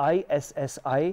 ISSI,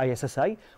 ISSI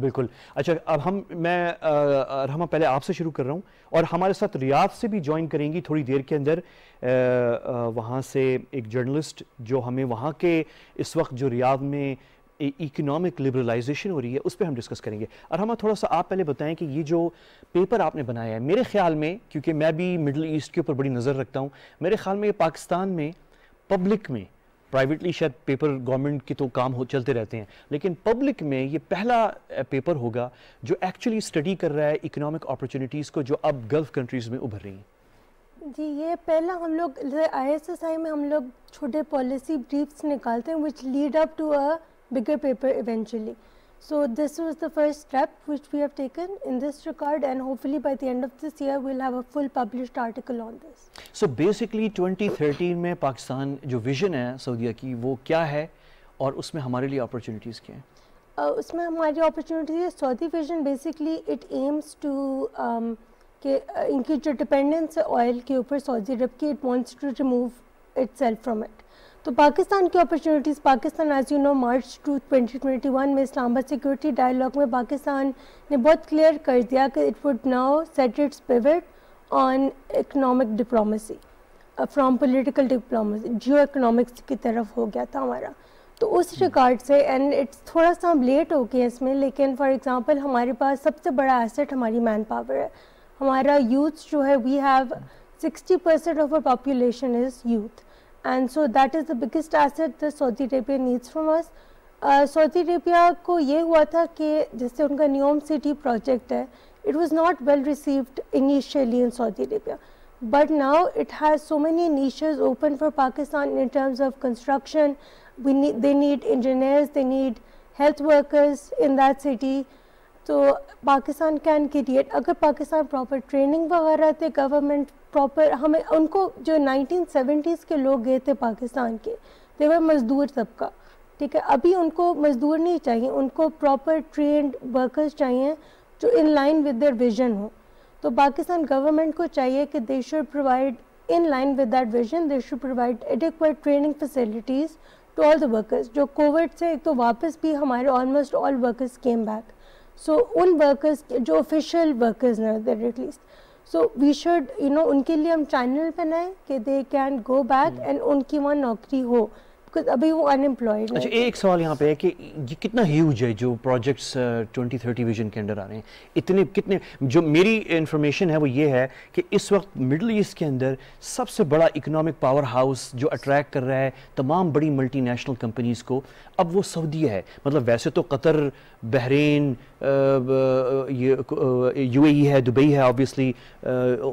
بالکل. اچھا اب میں رحمہ پہلے آپ سے شروع کر رہا ہوں اور ہمارے ساتھ ریاض سے بھی جوائن کریں گی تھوڑی دیر کے اندر, وہاں سے ایک جرنلسٹ جو ہمیں وہاں کے اس وقت جو ریاض میں اکنامک لبرلائزیشن ہو رہی ہے اس پہ ہم ڈسکس کریں گے. ارحمہ تھوڑا سا آپ پہلے بتائیں کہ یہ جو پیپر آپ نے بنایا ہے, میرے خیال میں, کیونکہ میں بھی مڈل ایسٹ کے اوپر بڑی نظر رکھتا ہوں, میرے خیال میں یہ پاکستان میں پبلک میں, پرائیویٹلی شاید پیپر گورنمنٹ کے تو کام چلتے رہتے ہیں, لیکن پبلک میں یہ پہلا پیپر ہوگا جو ایکچولی اسٹڈی کر رہا ہے اکنامک اپرچونیٹیز کو جو اب گلف کنٹریز میں ابھر رہی ہیں. جی یہ پہلا ہم لوگ ISSI میں ہم لوگ چھوٹے پالیسی بریفس نکالتے ہیں which lead up to a bigger paper eventually. So this was the first step which we have taken in this regard, and hopefully by the end of this year we'll have a full published article on this. So basically 2013 میں پاکستان جو vision ہے سعودیہ کی وہ کیا ہے اور اس میں ہمارے لیے اپرچونیٹیز کیا ہیں؟ اس میں ہماری اپرچونیٹیز ہے, Saudi vision basically it aims to کہ ان کی جو ڈپینڈنس ہے آئل کے اوپر سعودی عرب کی, it wants to remove itself from it. تو پاکستان کی opportunities, Pakistan as you know March 2021 میں اسلام آباد سیکورٹی ڈائلاگ میں پاکستان نے بہت کلیئر کر دیا کہ it would now set its pivot on economic diplomacy from political diplomacy, geo economics کی طرف ہو گیا تھا ہمارا. تو اس ریگارڈ سے اینڈ اٹس تھوڑا سا ہم لیٹ ہو گئے اس میں, لیکن فار ایگزامپل ہمارے پاس سب سے بڑا ایسٹ ہماری مین پاور ہے. ہمارا یوتھ جو ہے, we have 60% of our population is youth, and so that is the biggest asset that Saudi Arabia needs from us. سعودی عربیہ کو یہ ہوا تھا کہ جیسے ان کا نیوم سٹی پروجیکٹ ہے, it was not well received initially in Saudi Arabia, but now it has so many niches open for Pakistan in terms of construction. They need engineers, they need health workers in that city. تو Pakistan can create, اگر Pakistan proper training وغیرہ تھے, government proper, ہمیں ان کو جو 1970s کے لوگ گئے تھے پاکستان کے, they were مزدور طبقہ, ٹھیک ہے. ابھی ان کو مزدور نہیں چاہیے, ان کو پراپر ٹرینڈ ورکرز چاہیے جو in line with their vision ہو. تو پاکستان گورنمنٹ کو چاہیے کہ they should provide in line with that vision, they should provide adequate training facilities to all the workers. جو کووڈ سے ایک تو واپس بھی ہمارے almost all workers came back, so ان ورکرز جو آفیشیل ورکرز ہیں at least, so we should ان کے لیے ہم چینل بنائیں کہ they can go back and ان کی وہاں نوکری ہو, بیکاز ابھی وہ ان امپلائڈ. اچھا ایک سوال یہاں پہ ہے کہ یہ کتنا ہیوج ہے جو پروجیکٹس 2030 ویژن کے انڈر آ رہے ہیں, اتنے کتنے, جو میری انفارمیشن ہے وہ یہ ہے کہ اس وقت مڈل ایسٹ کے اندر سب سے بڑا اکنامک پاور ہاؤس جو اٹریکٹ کر رہا ہے تمام بڑی ملٹی نیشنل کمپنیز کو, اب وہ سعودیہ ہے. مطلب ویسے تو قطر, بحرین, UAE ہے, دبئی ہے, آبویسلی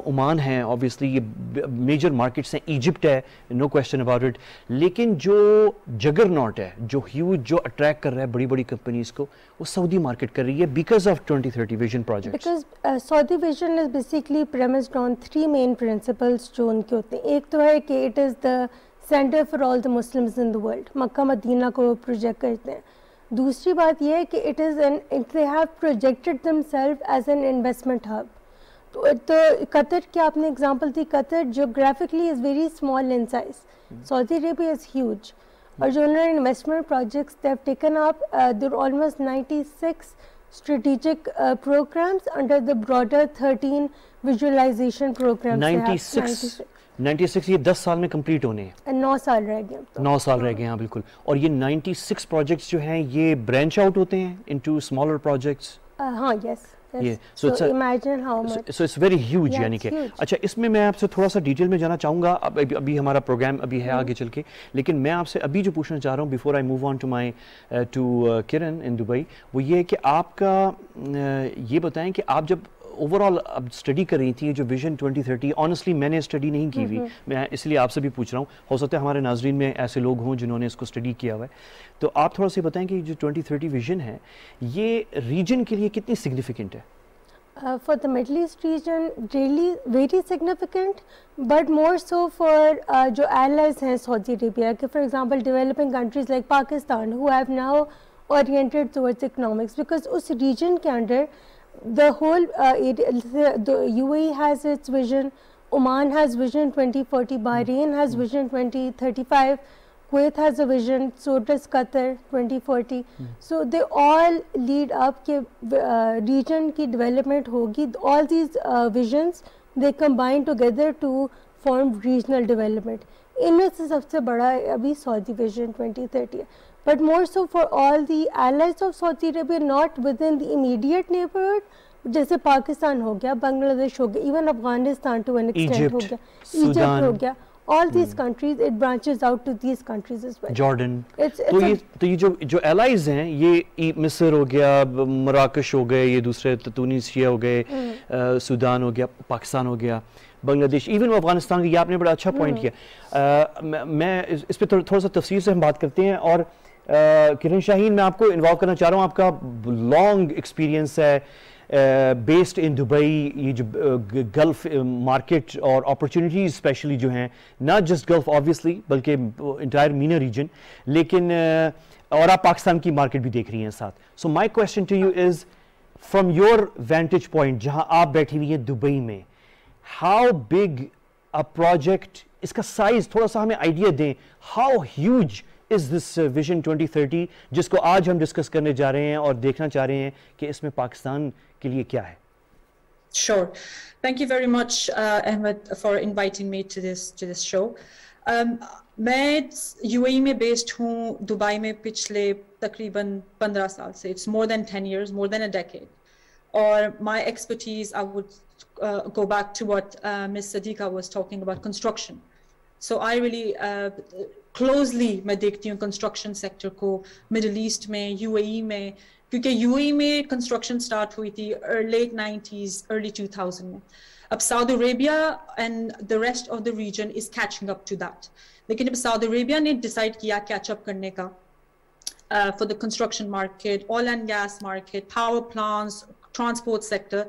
عمان ہے, آبویسلی یہ میجر مارکیٹس ہیں, ایجپٹ ہے, نو کویسچن اباؤٹ اٹ, لیکن جو جگر ناٹ ہے, جو ہیوج, جو اٹریکٹ کر رہا ہے بڑی بڑی کمپنیز کو, وہ سعودی مارکیٹ کر رہی ہے because of 2030 vision project. Because Saudi vision is basically premised on 3 main principles جو ان کے ہوتے ہیں. ایک تو ہے کہ it is the centre for all the Muslims in the world, Mecca Medina کو پروجیکٹ کرتے ہیں. دوسری بات یہ ہے کہ it is they have projected them self as an investment hub. تو قطر کی آپ نے اگزامپل دی, Qatar geographically is very small in size, Saudi Arabia is huge, اور جو انہوں نے investment projects they have taken up, there almost 96 strategic programs under the broader 13 visualization programs. 96 یہ 10 سال میں کمپلیٹ ہونے ہیں, 9 سال رہ گئے, 9 سال رہ گئے ہیں, بالکل. اور یہ 96 پروجیکٹس جو ہیں یہ برانچ آؤٹ ہوتے ہیں انٹو اسمالر پروجیکٹس. ہاں, یس. So imagine how much. So it's very huge, یعنی کہ. اچھا اس میں آپ سے تھوڑا سا ڈیٹیل میں جانا چاہوں گا, ابھی ہمارا پروگرام ابھی ہے آگے چل کے, لیکن میں آپ سے ابھی جو پوچھنا چاہ رہا ہوں before I move on to Karan in Dubai, وہ یہ ہے کہ آپ کا یہ بتائیں کہ آپ جب اوور آل اب اسٹڈی کر رہی تھی جو ویژن 2030, آنیسٹلی میں نے اسٹڈی نہیں کی ہوئی, میں اس لیے آپ سے بھی پوچھ رہا ہوں, ہو سکتا ہے ہمارے ناظرین میں ایسے لوگ ہوں جنہوں نے اس کو اسٹڈی کیا ہوا ہے, تو آپ تھوڑا سا بتائیں کہ جو 2030 ویژن ہے یہ ریجن کے لیے کتنی سگنیفیکنٹ ہے؟ For the Middle East region, really very significant, but more so for جو allies ہیں Saudi Arabia, کہ for example developing countries like Pakistan who have now oriented towards economics, because us region کے اندر the whole the UAE has its vision, Oman has vision 2040, Bahrain has vision 2035, Kuwait has a vision, so does Qatar 2040. So they all lead up کہ region کی development ہوگی. All these visions they combine together to form regional development. ان میں سے سب سے بڑا ابھی سعودی vision 2030 ہے. But more so for all the allies of Saudi Arabia, not within the immediate neighborhood, جیسے پاکستان ہو گیا, بنگلہ دیش ہو گیا, even Afghanistan to an extent ہو گیا, ایجپٹ ہو گیا, all these countries, it branches out to these countries as well. Jordan. تو یہ جو allies ہیں, یہ مصر ہو گیا, مراکش ہو گئے, یہ دوسرے تونسیا ہو گئے, سودان ہو گیا, پاکستان ہو گیا, بنگلہ دیش, ایون افغانستان کی, یہ آپ نے بڑا اچھا پوائنٹ کیا. میں اس پہ تھوڑا سا تفصیل سے ہم بات کرتے ہیں. اور کرن شاہین, میں آپ کو انوالو کرنا چاہ رہا ہوں, آپ کا لانگ ایکسپیرینس ہے بیسڈ ان دبئی, یہ جو گلف مارکیٹ اور اپرچونیٹیز اسپیشلی جو ہیں, ناٹ جسٹ گلف آبویسلی بلکہ انٹائر مینا ریجن, لیکن اور آپ پاکستان کی مارکیٹ بھی دیکھ رہی ہیں ساتھ. So my question to you is, from your vantage point جہاں آپ بیٹھی ہوئی ہیں دبئی میں, ہاؤ بگ اے پروجیکٹ, اس کا سائز تھوڑا سا ہمیں آئیڈیا دیں, how huge is this vision 2030 جس کو آج ہم ڈسکس کرنے جا رہے ہیں اور دیکھنا چاہ رہے ہیں کہ اس میں پاکستان کے لیے کیا ہے. Sure. Thank you very much, Ahmed, for inviting me to this show. میں UAE میں بیسڈ ہوں, دبئی میں پچھلے تقریباً 15 سال سے. It's more than 10 years, more than a decade. اور my expertise, I would go back to what Ms. Sadiqa was talking about, construction. So I really closely میں دیکھتی ہوں کنسٹرکشن سیکٹر کو مڈل ایسٹ میں, UAE میں, کیونکہ UAE میں construction start ہوئی تھی لیٹ 90s ارلی 2000 میں. اب Saudi Arabia and the rest of the region is catching up to that. لیکن اب سعودی عربیہ نے ڈیسائڈ کیا کیچ اپ کرنے کا for the construction market, oil and gas market, power plants, transport sector,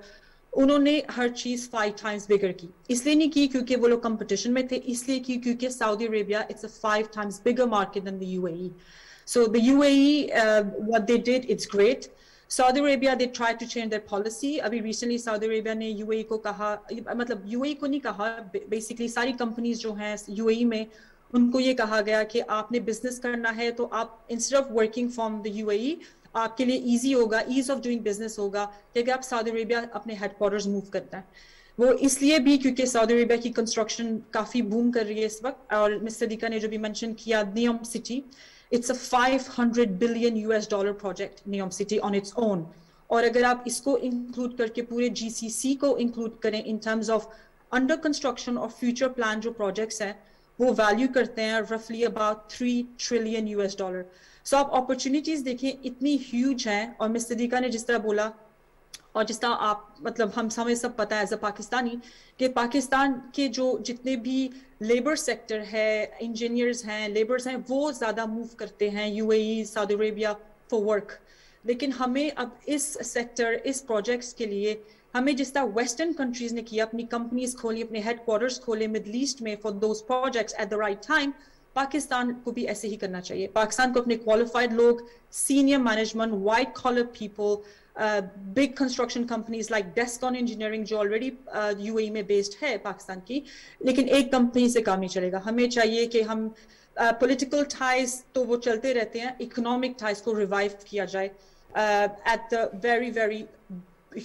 انہوں نے ہر چیز 5 times bigger کی. اس لیے نہیں کی کیونکہ وہ لوگ کمپٹیشن میں تھے, اس لیے کی کیونکہ سعودی Arabia it's a 5 times bigger market than the UAE. So the UAE, what they did, it's great. Saudi Arabia, they tried to change their policy. ابھی recently Saudi Arabia نے UAE کو کہا, مطلب UAE کو نہیں کہا, basically ساری کمپنیز جو ہیں UAE میں ان کو یہ کہا گیا کہ آپ نے بزنس کرنا ہے تو آپ instead of working from the UAE, آپ کے لیے ایزی ہوگا, ایز آف ڈوئنگ بزنس ہوگا کہ اگر آپ سعودی عربیہ اپنے ہیڈ کوارٹرز موو کرتا ہے. وہ اس لیے بھی کیونکہ سعودی عربیہ کی کنسٹرکشن کافی بوم کر رہی ہے اس وقت. اور مس صدیقہ نے جو بھی مینشن کیا, Neom city, it's a $500 billion project, Neom city on its own. اور اگر آپ اس کو انکلوڈ کر کے پورے GCC کو انکلوڈ کریں in terms of under construction اور فیوچر پلان جو پروجیکٹس ہیں, وہ ویلیو کرتے ہیں رفلی اباؤٹ $3 trillion. سو آپ اپرچونیٹیز دیکھیں اتنی ہیوج ہیں. اور مس صدیقہ نے جس طرح بولا, اور جس طرح آپ مطلب ہمیں سب پتہ ہے ایز اے پاکستانی کہ پاکستان کے جو جتنے بھی لیبر سیکٹر ہے, انجینئرز ہیں, لیبرز ہیں, وہ زیادہ موو کرتے ہیں UAE, Saudi Arabia for work. لیکن ہمیں اب اس سیکٹر, اس پروجیکٹس کے لیے ہمیں جس طرح ویسٹرن کنٹریز نے کیا, اپنی کمپنیز کھولی, اپنے ہیڈ کوارٹرز کھولے مڈل ایسٹ میں for those projects at the right time, Pakistan کو بھی ایسے ہی کرنا چاہیے. پاکستان کو اپنے کوالیفائڈ لوگ, senior management, white collar people, big construction companies like Descon engineering جو آلریڈی UAE میں بیسڈ ہے پاکستان کی, لیکن ایک کمپنی سے کام نہیں چلے گا. ہمیں چاہیے کہ ہم پولیٹیکل ٹائز تو وہ چلتے رہتے ہیں, اکنامک ٹائز کو ریوائیو کیا جائے at the very very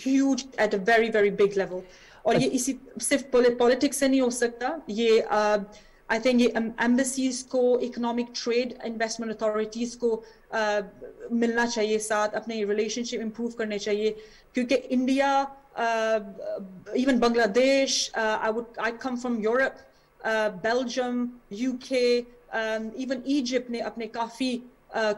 huge, at a very very big level. اور یہ اسی صرف پولیٹکس سے نہیں ہو سکتا, یہ I think یہ ایمبیسیز کو, اکنامک ٹریڈ انویسٹمنٹ اتھارٹیز کو ملنا چاہیے ساتھ, اپنے ریلیشن شپ امپروو کرنے چاہیے. کیونکہ انڈیا, ایون بنگلہ دیش, I come from Europe, Belgium, UK, even Egypt نے اپنے کافی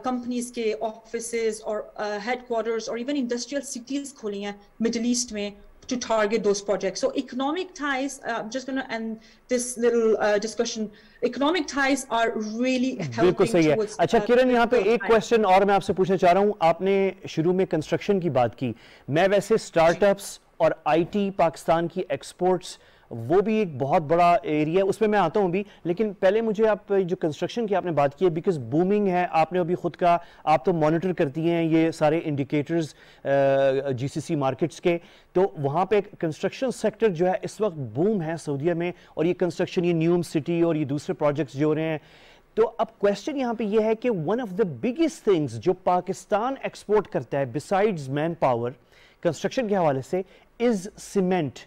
کمپنیز کے آفیسز اور ہیڈ کوارٹرز اور ایون انڈسٹریل سٹیز کھولی ہیں مڈل ایسٹ میں to target those projects. So economic ties, I'm just going to end this little discussion. Economic ties are really helping towards. اچھا کرن, یہاں پہ ایک کویسچن اور میں آپ سے پوچھنا چاہ رہا ہوں. آپ نے شروع میں کنسٹرکشن کی بات کی, میں ویسے سٹارٹ اپس اور IT پاکستان کی ایکسپورٹس وہ بھی ایک بہت بڑا ایریا ہے, اس میں آتا ہوں بھی. لیکن پہلے مجھے آپ جو کنسٹرکشن کی آپ نے بات کی ہے, بیکاز بومنگ ہے, آپ نے ابھی خود کا, آپ تو مانیٹر کرتی ہیں یہ سارے انڈیکیٹرز GCC مارکیٹس کے, تو وہاں پہ کنسٹرکشن سیکٹر جو ہے اس وقت بوم ہے سعودیہ میں. اور یہ کنسٹرکشن, یہ نیوم سٹی اور یہ دوسرے پروجیکٹس جو ہو رہے ہیں, تو اب کویسچن یہاں پہ یہ ہے کہ one of the biggest things جو پاکستان ایکسپورٹ کرتا ہے بسائڈز مین پاور کنسٹرکشن کے حوالے سے از سیمنٹ.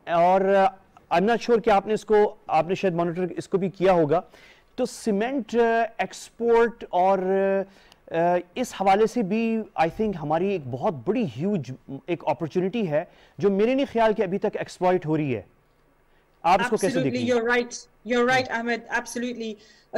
اور آئی ایم ناٹ شیور کہ آپ نے اس کو آپ نے شاید مانیٹر اس کو بھی کیا ہوگا. تو سیمنٹ ایکسپورٹ اور اس حوالے سے بھی آئی تھنک ہماری ایک بہت بڑی ہیوج ایک اپرچونٹی ہے جو میرے نہیں خیال کہ ابھی تک ایکسپلائٹ ہو رہی ہے. آپ اس کو کیسے دیکھیں گے؟ You're right, Ahmed. Absolutely.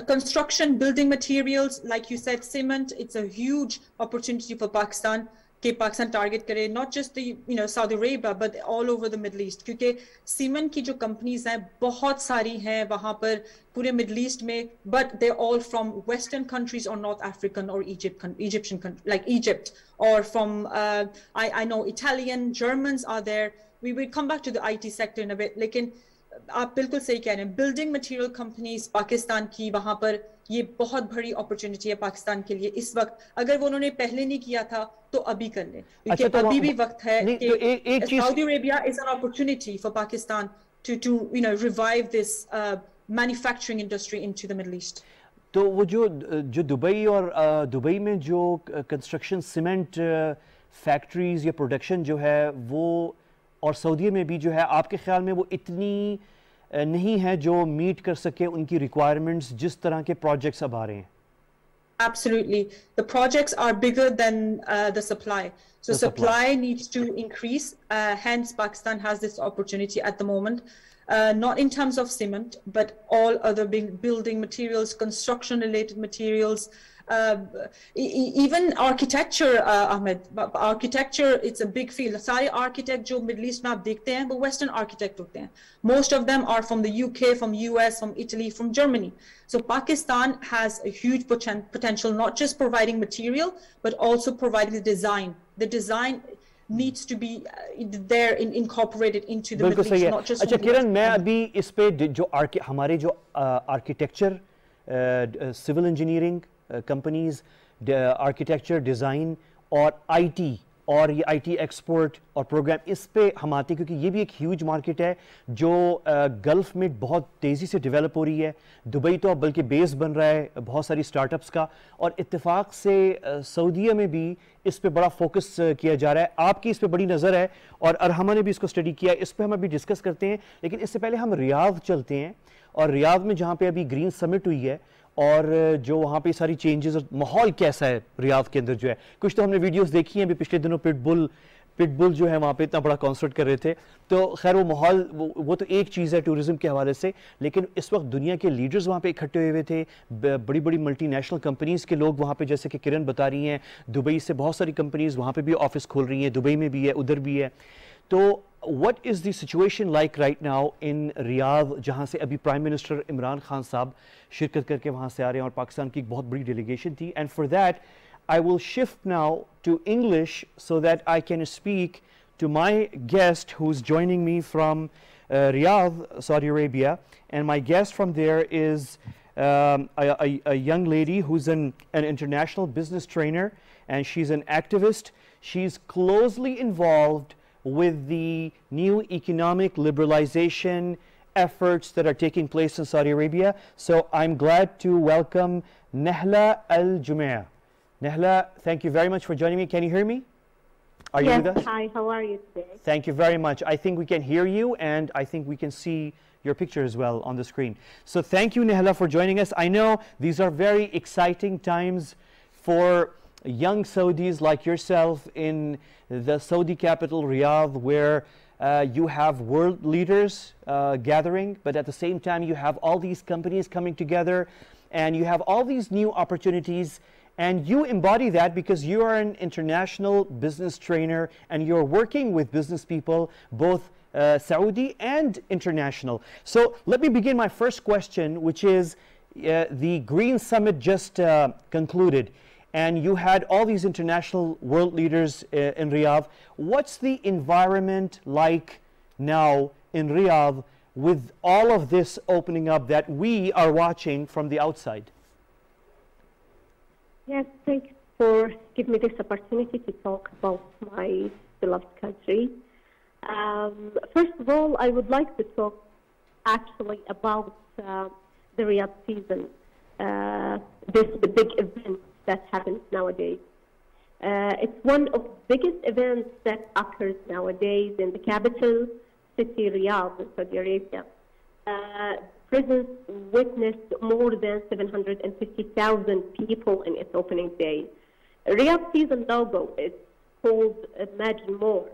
Construction, building materials, like you said, cement, it's a huge opportunity for Pakistan. کہ پاکستان ٹارگیٹ کرے not just the Saudi Arabia but all over the Middle East, کیونکہ سیمنٹ کی جو کمپنیز ہیں بہت ساری ہیں وہاں پر پورے مڈل ایسٹ میں, but they're all from Western countries or North African or Egyptian like Egypt, or from I know Italian, Germans are there. We will come back to the IT sector in a bit. لیکن آپ بالکل صحیح کہہ رہے ہیں, building material companies Pakistan کی وہاں پر یہ بہت بڑی اپرچونٹی ہے پاکستان کے لیے اس وقت. اگر وہ انہوں نے پہلے نہیں کیا تھا تو ابھی کر لیں, کیونکہ ابھی بھی وقت ہے کہ Saudi Arabia is an opportunity for Pakistan to revive this manufacturing industry into the Middle East. تو وہ جو دبئی اور دبئی میں جو کنسٹرکشن سیمنٹ فیکٹریز یا پروڈکشن جو ہے وہ اور سعودیہ میں بھی جو ہے, آپ کے خیال میں وہ اتنی نہیں ہے جو میٹ کر سکے ان کی ریکوائرمنٹس جس طرح کے پروجیکٹس اب آ رہے ہیں؟ Absolutely. The projects are bigger than the supply. So supply needs to increase. Hence, Pakistan has this opportunity at the moment, not in terms of cement, but all other building materials, construction-related materials, even architecture, Ahmed. Architecture, it's a big field. Sare architect jo Middle East mein aap dekhte hain, wo Western architect hote hain. Most of them are from the UK, from US, from Italy, from Germany. So Pakistan has a huge potential, not just providing material, but also providing the design. The design needs to be there incorporated into the Middle East, not just. اچھا کرن, میں ابھی اس پہ جو ہمارے جو architecture, civil engineering companies, architecture design اور I T اور یہ آئی ٹی ایکسپورٹ اور پروگرام, اس پہ ہم آتے ہیں کیونکہ یہ بھی ایک ہیوج مارکیٹ ہے جو گلف میں بہت تیزی سے ڈیولپ ہو رہی ہے. دبئی تو اب بلکہ بیس بن رہا ہے بہت ساری اسٹارٹ اپس کا, اور اتفاق سے سعودیہ میں بھی اس پہ بڑا فوکس کیا جا رہا ہے. آپ کی اس پہ بڑی نظر ہے اور ارحمہ نے بھی اس کو اسٹڈی کیا ہے, اس پہ ہم ابھی ڈسکس کرتے ہیں. لیکن اس سے پہلے ہم ریاض چلتے ہیں, اور ریاض میں جہاں پہ ابھی گرین سمٹ ہوئی ہے اور جو وہاں پہ ساری چینجز اور ماحول کیسا ہے ریاض کے اندر جو ہے, کچھ تو ہم نے ویڈیوز دیکھی ہیں ابھی پچھلے دنوں, پٹ بل جو ہے وہاں پہ اتنا بڑا کانسرٹ کر رہے تھے. تو خیر وہ ماحول وہ تو ایک چیز ہے ٹورزم کے حوالے سے, لیکن اس وقت دنیا کے لیڈرز وہاں پہ اکٹھے ہوئے تھے, بڑی بڑی ملٹی نیشنل کمپنیز کے لوگ وہاں پہ, جیسے کہ کرن بتا رہی ہیں دبئی سے بہت ساری کمپنیز وہاں پہ بھی آفس کھول رہی ہیں, دبئی میں بھی ہے, ادھر بھی ہے. تو what is the situation like right now in ریاض, جہاں سے ابھی پرائم منسٹر عمران خان صاحب شرکت کر کے وہاں سے آ رہے ہیں اور پاکستان کی ایک بہت بڑی ڈیلیگیشن تھی. And for that I will shift now to English so that I can speak to my guest who's joining me from Riyadh, Saudi Arabia. And my guest from there is a young lady who's an international business trainer, and she's an activist. She's closely involved with the new economic liberalization efforts that are taking place in Saudi Arabia. So I'm glad to welcome Nehla Al-Jumeirah. Nehla, thank you very much for joining me. Can you hear me? Are you with us? Hi, how are you today? Thank you very much. I think we can hear you, and I think we can see your picture as well on the screen. So thank you, Nehla, for joining us. I know these are very exciting times for young Saudis like yourself in the Saudi capital, Riyadh, where you have world leaders gathering, but at the same time you have all these companies coming together, and you have all these new opportunities, and you embody that because you are an international business trainer and you're working with business people, both Saudi and international. So let me begin my first question, which is the Green Summit just concluded, and you had all these international world leaders in Riyadh. What's the environment like now in Riyadh with all of this opening up that we are watching from the outside? Yes, thanks for giving me this opportunity to talk about my beloved country. First of all, I would like to talk actually about the Riyadh season. the big event that happens nowadays. It's one of the biggest events that occurs nowadays in the capital city, Riyadh, in Saudi Arabia. Presence witnessed more than 750,000 people in its opening day. Riyadh season logo is called Imagine More,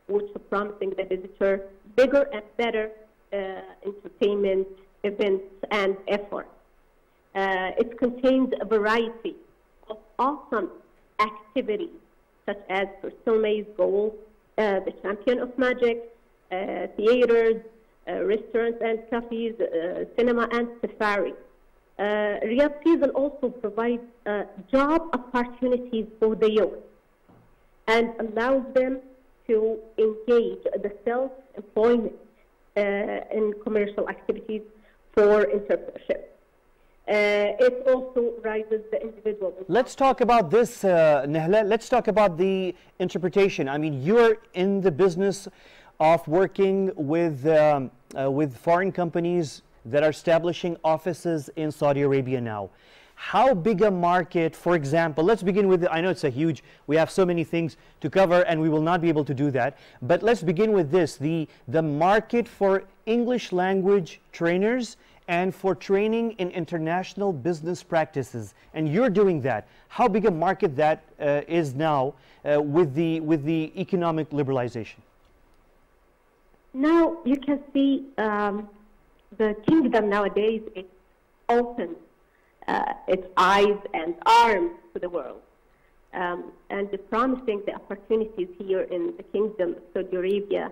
which is promising the visitor bigger and better entertainment events and efforts. It contains a variety of awesome activities, such as Crystal Maze Gold, the Champion of Magic, theaters, restaurants and cafes, cinema and safari. Riyadh season also provides job opportunities for the youth and allows them to engage the self-employment in commercial activities for entrepreneurship. It also raises the individual. Let's talk about this, Nehla. Let's talk about the interpretation. I mean, you're in the business of working with foreign companies that are establishing offices in Saudi Arabia now. How big a market, for example, let's begin with, I know it's a huge, we have so many things to cover and we will not be able to do that, but let's begin with this, the market for English language trainers and for training in international business practices, and you're doing that. How big a market that is now with the economic liberalization? Now you can see the kingdom nowadays is open its eyes and arms to the world, and promising the opportunities here in the kingdom of Saudi Arabia,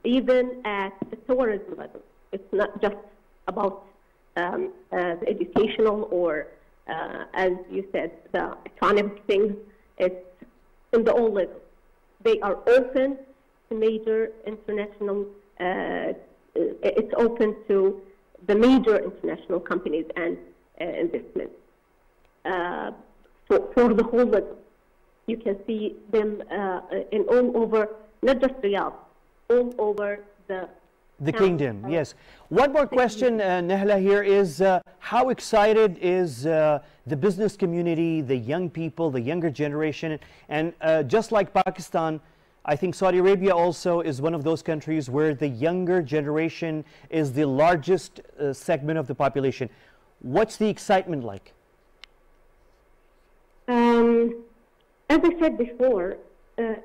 even at the tourism level. It's not just about the educational or, as you said, the economic things. It's in the all levels. They are open to major international. It's open to the major international companies and investments for the whole level. You can see them in all over, not just Riyadh, all over the kingdom. Yes. One more question, Nehla, here is how excited is the business community, the young people, the younger generation, and just like Pakistan, I think Saudi Arabia also is one of those countries where the younger generation is the largest segment of the population. What's the excitement like? As I said before,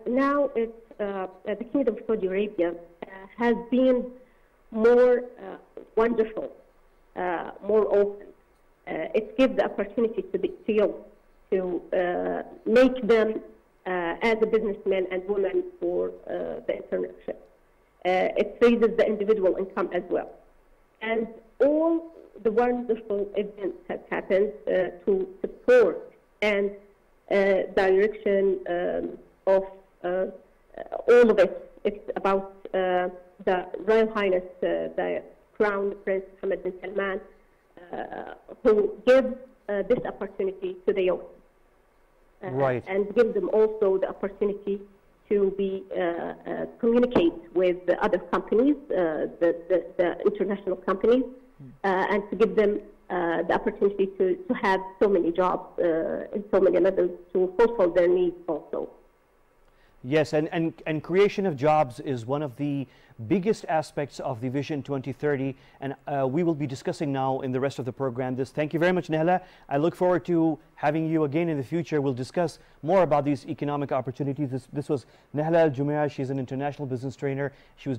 now it's the Kingdom of Saudi Arabia has been more wonderful, more open. It gives the opportunity to youth to make them as a businessman and woman for the entrepreneurship. It raises the individual income as well. And all the wonderful events have happened to support and direction of all of it. It's about the Royal Highness, the Crown Prince Mohammed bin Salman, who gives this opportunity to the youth. Right. And give them also the opportunity to be communicate with the other companies, the international companies, and to give them the opportunity to have so many jobs in so many levels to fulfill their needs also. Yes, and creation of jobs is one of the biggest aspects of the Vision 2030, and we will be discussing now in the rest of the program this. Thank you very much, Nehla. I look forward to having you again in the future. We'll discuss more about these economic opportunities. This was Nehla Al-Jumaiya. She's an international business trainer. She was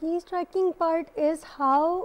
Key striking part is how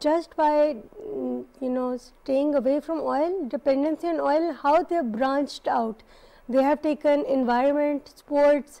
just by staying away from oil, dependency on oil, how they have branched out. They have taken environment, sports,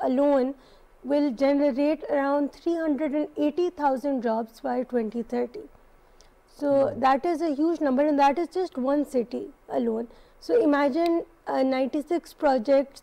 alone will generate around 380,000 jobs by 2030. So that is a huge number, and that is just one city alone. So imagine 96 projects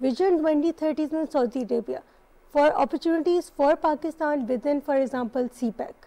Vision 2030 in Saudi Arabia for opportunities for Pakistan within, for example, CPEC.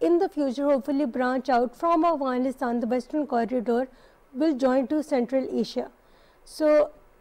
in the future hopefully branch out from Afghanistan, the Western Corridor will join to Central Asia. So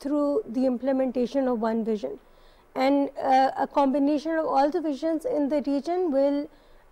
through the implementation of one vision. And a combination of all the visions in the region will,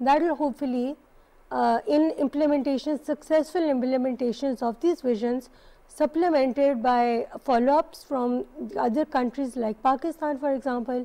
that will hopefully in implementation, successful implementations of these visions, supplemented by follow-ups from other countries like Pakistan for example,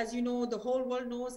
as you know, the whole world knows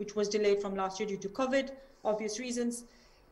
which was delayed from last year due to COVID, obvious reasons.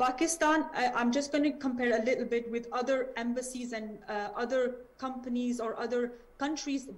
Pakistan, I'm just going to compare a little bit with other embassies and other companies or other countries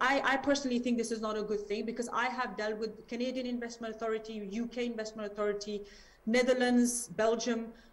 I personally think this is not a good thing, because I have dealt with Canadian Investment Authority, UK Investment Authority, Netherlands, Belgium.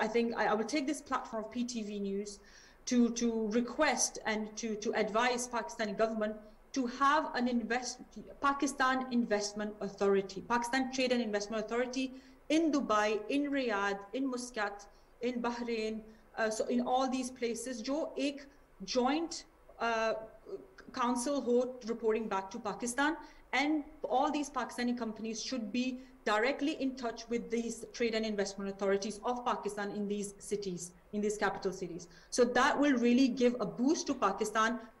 I think I will take this platform of PTV News to request and to advise Pakistani government to have an Pakistan Investment Authority, Pakistan Trade and Investment Authority in Dubai, in Riyadh, in Muscat, in Bahrain, so in all these places, jo ek joint council ho reporting back to Pakistan, and all these Pakistani companies should be directly in touch with these trade and investment authorities of Pakistan in these cities, in these capital cities. So that will really give a boost to Pakistan.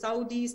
Saudis,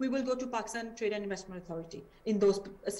we will go to Pakistan Trade and Investment Authority in those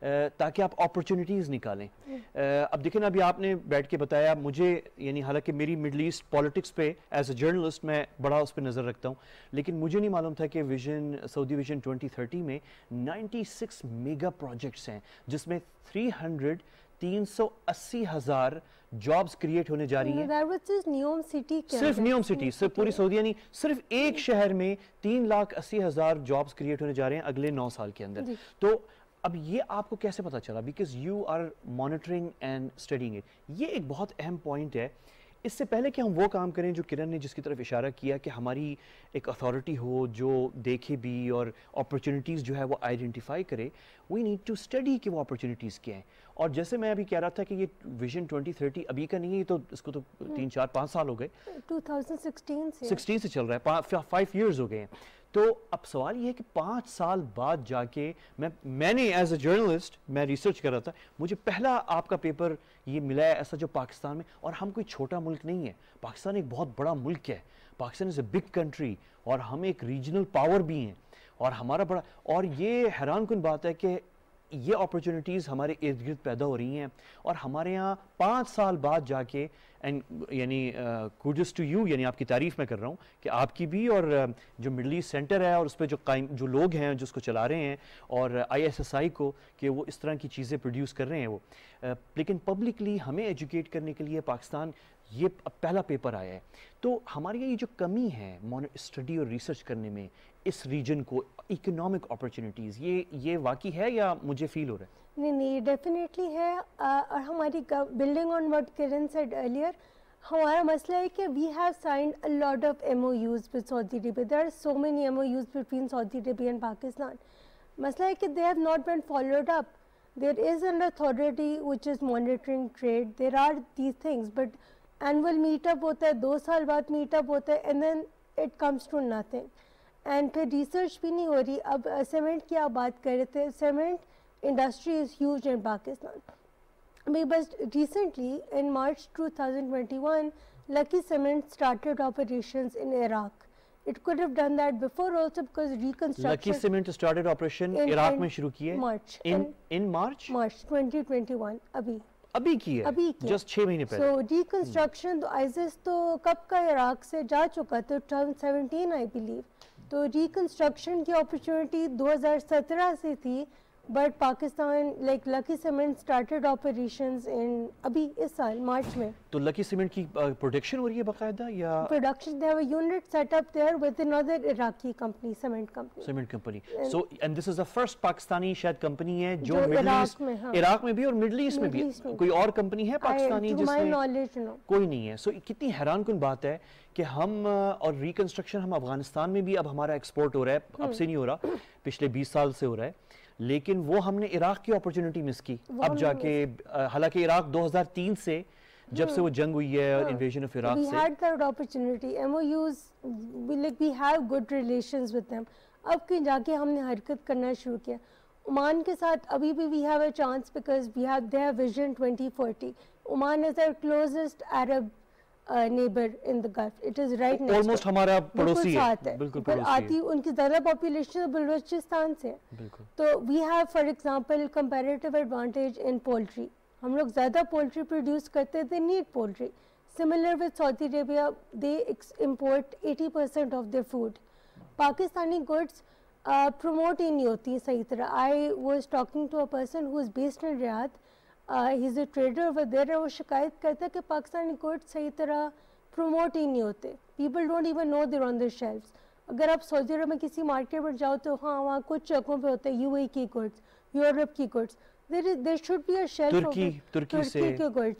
تاکہ آپ opportunities نکالیں. اب دیکھیں ابھی آپ نے بیٹھ کے بتایا مجھے, یعنی حالانکہ میری مڈل ایسٹ پالیٹکس پہ ایز اے جرنلسٹ میں بڑا اس پہ نظر رکھتا ہوں, لیکن مجھے نہیں معلوم تھا کہ سعودی ویژن 2030 میں 96 میگا پروجیکٹس ہیں جس میں 380,000 جابز کریٹ ہونے جا رہی ہیں. صرف نیوم سٹی, صرف پوری سعودی, یعنی صرف ایک شہر میں 380,000 جابز کریٹ ہونے جا رہے ہیں اگلے 9 سال کے اندر. تو اب یہ آپ کو کیسے پتا چلا؟ Because you are monitoring and studying it. یہ ایک بہت اہم پوائنٹ ہے. اس سے پہلے کہ ہم وہ کام کریں جو کرن نے جس کی طرف اشارہ کیا کہ ہماری ایک اتھارٹی ہو جو دیکھے بھی اور اپرچونیٹیز جو ہے وہ آئیڈینٹیفائی کرے, وی نیڈ ٹو اسٹڈی کہ وہ اپرچونیٹیز کیا ہیں. اور جیسے میں ابھی کہہ رہا تھا کہ یہ ویژن 2030 ابھی کا نہیں ہے, تو اس کو تو 3 4 5 سال ہو گئے, 2016 سے چل رہا ہے, 5 ایئرز ہو گئے ہیں. تو اب سوال یہ ہے کہ 5 سال بعد جا کے میں نے ایز اے جرنلسٹ میں ریسرچ کر رہا تھا, مجھے پہلا آپ کا پیپر یہ ملا ہے ایسا جو پاکستان میں, اور ہم کوئی چھوٹا ملک نہیں ہے, پاکستان ایک بہت بڑا ملک ہے, پاکستان از اے بگ کنٹری, اور ہم ایک ریجنل پاور بھی ہیں, اور ہمارا بڑا, اور یہ حیران کن بات ہے کہ یہ اپرچونیٹیز ہمارے ارد گرد پیدا ہو رہی ہیں, اور ہمارے یہاں 5 سال بعد جا کے, یعنی کوڈس ٹو یو, یعنی آپ کی تعریف میں کر رہا ہوں کہ آپ کی بھی, اور جو مڈل ایسٹ سینٹر ہے اور اس پہ جو لوگ ہیں جو اس کو چلا رہے ہیں, اور ISSI کو, کہ وہ اس طرح کی چیزیں پروڈیوس کر رہے ہیں وہ. لیکن پبلکلی ہمیں ایجوکیٹ کرنے کے لیے پاکستان یہ پہلا پیپر آیا ہے. تو ہمارے یہ جو کمی ہے اسٹڈی اور ریسرچ کرنے میں اس ریجن کو, اکنامک اپرچونیٹیز, یہ واقعی ہے یا مجھے فیل ہو رہا ہے؟ نہیں, ڈیفینیٹلی ہے. اور ہماری building on what Karan said earlier, ہمارا مسئلہ ہے کہ we have signed a lot of MOUs with Saudi Arabia. There are so many MOUs between Saudi Arabia and Pakistan. مسئلہ ہے کہ they have not been followed up. There is an authority which is monitoring trade. There are these things, but annual meetup ہوتا ہے, 2 سال بعد meetup ہوتا ہے, and then it comes to nothing. And پھر ریسرچ بھی نہیں ہو رہی. اب سیمنٹ کی آپ بات کر رہے تھے, سیمنٹ انڈسٹری از ہیوج ان پاکستان. بس recently in March 2021 Lucky Cement started operations in Iraq. It could have done that before also because reconstruction. Lucky Cement started operation Iraq میں شروع کی ہے March. In March 2021. ابھی کی ہے, just 6 مہینے پہلے. So reconstruction تو ISIS تو کب کا عراق سے جا چکا تھا, 2017 I believe. تو ریکنسٹرکشن کی اپرچونٹی 2017 سے تھی, but Pakistan like Lucky Cement started operations in ابھی اس سال مارچ میں. تو لکی سیمنٹ کی پروڈکشن ہو رہی ہے باقاعدہ یا production? They have a unit set up there with another Iraqi company, cement company. So and this is the first Pakistani شاید کمپنی ہے جو مڈل ایسٹ میں, عراق میں بھی اور مڈل ایسٹ میں بھی. کوئی اور کمپنی ہے پاکستانی جس میں؟ کوئی نہیں ہے. سو کتنی حیران کن بات ہے کہ ہم اور ریکنسٹرکشن ہم افغانستان میں بھی اب ہمارا ایکسپورٹ ہو رہا ہے, اب سے نہیں ہو رہا, پچھلے 20 سال سے ہو رہا ہے, لیکن وہ ہم نے عراق کی اپرچونٹی مس کی اب جا کے. حالانکہ عراق 2003 سے جب سے وہ جنگ ہوئی ہے انویژن آف عراق سے, we had that opportunity. MOUs, we have good relations with them. اب کہیں جا کے ہم نے حرکت کرنا شروع کیا. عمان کے ساتھ ابھی بھی we have a chance because they have vision 2040. Oman is our closest Arab neighbor in the Gulf. It is right next. Almost ہمارا پڑوسی ہے, بالکل پڑوسی ہے. آتی ان کی زیادہ پاپولیشن بلوچستان سے, تو we have for example comparative advantage in poultry. ہم لوگ زیادہ پولٹری پروڈیوس کرتے تھے, need poultry. Similar with Saudi Arabia, they import 80% of their food. Pakistani goods promote ہی نہیں ہوتی صحیح طرح. I was talking to a person who is based in Riyadh. He's a trader over there. وہ شکایت کرتا ہے کہ پاکستانی goods صحیح طرح promote ہی نہیں ہوتے. People don't even know they're on the shelves. اگر آپ سعودی عرب میں کسی مارکیٹ میں جاؤ تو ہاں وہاں کچھ جگہوں پہ ہوتے ہیں UAE کی goods, یورپ کی goods. There should be a shelf of ترکی سے,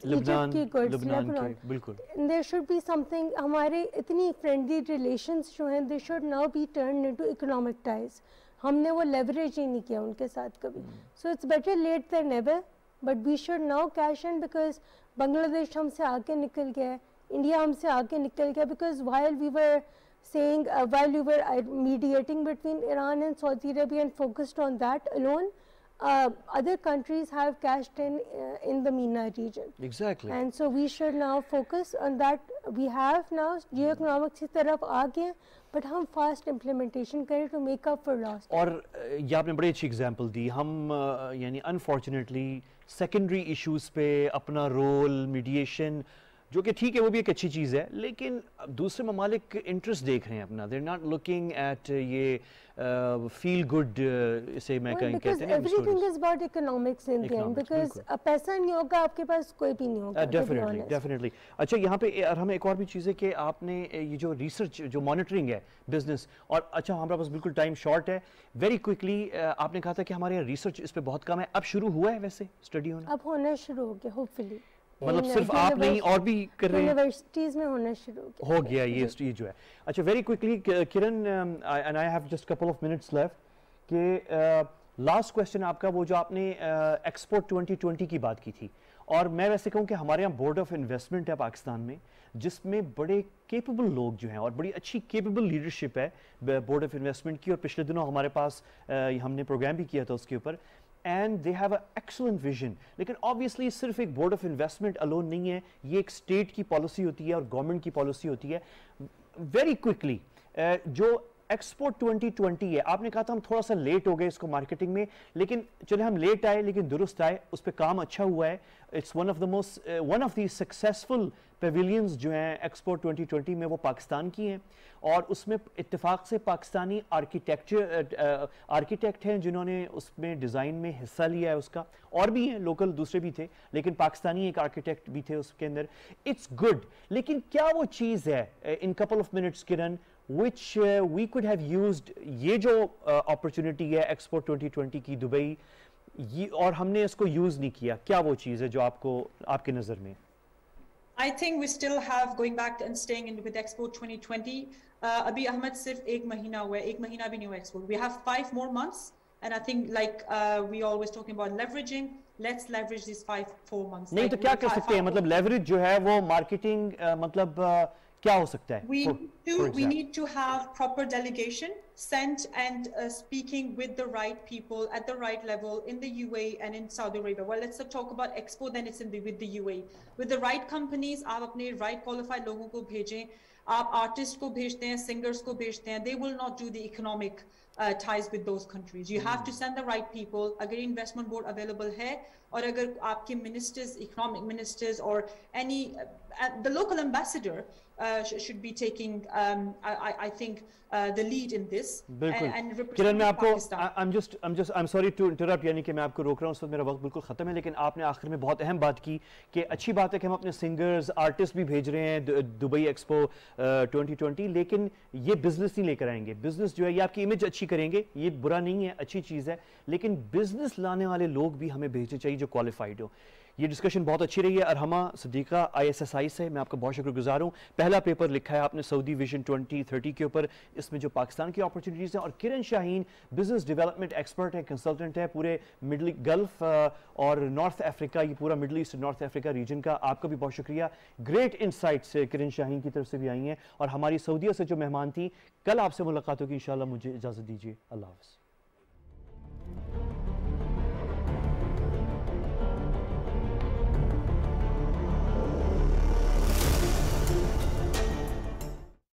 لبنان کی goods, Lebanon, بالکل. There should be something. ہمارے اتنی friendly relations جو ہیں, they should now be turned into economic ties. ہم نے وہ leverage ہی نہیں کیا ان کے ساتھ کبھی. So it's better late than never, but we should now cash in because بنگلہ دیش ہم سے آگے نکل گیا ہے, انڈیا ہم سے آگے نکل گیا, because while we were mediating between Iran and Saudi Arabia and focused on that alone, other countries have cashed in the MENA region. Exactly. And so we should now focus on that. We have now geo-economics کی طرف آ گئے, but ہم fast implementation کریں to make up for lost. اور یہ آپ نے بڑی اچھی اگزامپل دی. ہم یعنی انفارچونیٹلی سیکنڈری ایشوز پہ اپنا رول میڈیشن, جو کہ ٹھیک ہے وہ بھی ایک اچھی چیز ہے, لیکن دوسرے ممالک انٹرسٹ دیکھ رہے ہیں اپنا. They are not looking at یہ فیل گڈ اسے میں کہیں کہتے ہیں. Everything is about economics in the end, because پیسہ نہیں ہوگا آپ کے پاس کوئی بھی نہیں ہوگا. ڈیفینیٹلی. اچھا یہاں پہ ہمیں ایک اور بھی چیز ہے کہ آپ نے یہ جو ریسرچ جو مانیٹرنگ ہے بزنس, اور اچھا ہمارے پاس بالکل ٹائم شارٹ ہے, ویری کوئکلی آپ نے کہا تھا کہ ہمارے یہاں ریسرچ اس پہ بہت کم ہے. اب شروع ہوا ہے ویسے اسٹڈی ہونا؟ اب ہونا شروع ہو گیا ہوپ فلی. مطلب صرف آپ نہیں اور بھی کر رہے ہیں؟ یونیورسٹیز میں ہونا شروع ہو گیا یہ جو ہے. اچھا ویری کوئکلی کرن, and I have just couple of minutes left, کہ لاسٹ کویسچن آپ کا وہ جو آپ نے ایکسپورٹ 2020 کی بات کی تھی, اور میں ویسے کہوں کہ ہمارے یہاں بورڈ آف انویسٹمنٹ ہے پاکستان میں, جس میں بڑے کیپیبل لوگ جو ہیں اور بڑی اچھی کیپیبل لیڈرشپ ہے بورڈ آف انویسٹمنٹ کی, اور پچھلے دنوں ہمارے پاس ہم نے پروگرام بھی کیا تھا اس کے اوپر, and they have a excellent vision. لیکن آبویسلی صرف ایک بورڈ آف انویسٹمنٹ الون نہیں ہے, یہ ایک اسٹیٹ کی پالیسی ہوتی ہے اور گورنمنٹ کی پالیسی ہوتی ہے. ویری کوئکلی جو ایکسپورٹ 2020 ہے, آپ نے کہا تھا ہم تھوڑا سا لیٹ ہو گئے اس کو مارکیٹنگ میں, لیکن چلے ہم لیٹ آئے لیکن درست آئے, اس پہ کام اچھا ہوا ہے. It's one of the successful pavilions جو ہیں ایکسپورٹ 2020 میں, وہ پاکستان کی ہیں, اور اس میں اتفاق سے پاکستانی آرکیٹیکٹ ہیں جنہوں نے اس میں ڈیزائن میں حصہ لیا ہے اس کا, اور بھی ہیں لوکل دوسرے بھی تھے, لیکن پاکستانی ایک آرکیٹیکٹ بھی تھے اس کے اندر. اٹس گڈ, لیکن کیا وہ چیز ہے ان کپل آف منٹس کرن which we could have used, یہ جو opportunity ہے ایکسپورٹ 2020 کی دبئی, اور ہم نے اس کو یوز نہیں کیا, کیا وہ چیز ہے جو آپ کے نظر میں؟ I think we still have, going back and staying in with Expo 2020, abhi Ahmed sirf ek mahina hua hai, ek mahina bhi nahi hua Expo. We have 5 more months, and I think like we always talking about leveraging, let's leverage these 4 months. نہیں تو کیا کر سکتے ہیں, مطلب leverage جو ہے وہ مارکیٹنگ مطلب کیا ہو سکتا ہے؟ We need to have proper delegation sent and speaking with the right people at the right level in the UAE and in Saudi Arabia. Well, let's talk about Expo, then it's with the UAE. With the right companies, aap apne right qualified logon ko bhejein, aap artists ko bhejte hain, singers ko bhejte hain, they will not do the economic ties with those countries. You have to send the right people. Agar investment board available hai, or agar aapke ministers, economic ministers, or any the local ambassador should be taking I think the lead in this and representing Pakistan. I'm sorry to interrupt, یعنی کہ میں آپ کو روک رہا ہوں, اس وقت میرا وقت بالکل ختم ہے, لیکن آپ نے آخر میں بہت اہم بات کی کہ اچھی بات ہے کہ ہم اپنے سنگرز آرٹسٹ بھی بھیج رہے ہیں دبئی ایکسپو 2020, لیکن یہ بزنس نہیں لے کر آئیں گے. بزنس جو ہے یہ آپ کی امیج اچھی کریں گے, یہ برا نہیں ہے, اچھی چیز ہے, لیکن بزنس لانے والے لوگ بھی ہمیں بھیجنے چاہیے جو کوالیفائڈ ہو. یہ ڈسکشن بہت اچھی رہی ہے. ارحمہ صدیقہ ISSI سے, میں آپ کا بہت شکر گزار ہوں. پہلا پیپر لکھا ہے آپ نے سعودی ویژن 2030 کے اوپر, اس میں جو پاکستان کی اپرچونیٹیز ہیں, اور کرن شاہین بزنس ڈیولپمنٹ ایکسپرٹ ہے, کنسلٹنٹ ہے پورے مڈل گلف اور نارتھ افریقہ, یہ پورا مڈل ایسٹ نارتھ افریقہ ریجن کا. آپ کا بھی بہت شکریہ. گریٹ انسائٹس کرن شاہین کی طرف سے بھی آئی ہیں, اور ہماری سعودیہ سے جو مہمان تھی, کل آپ سے ملاقات ہوگی انشاءاللہ. مجھے اجازت دیجیے, اللہ حافظ.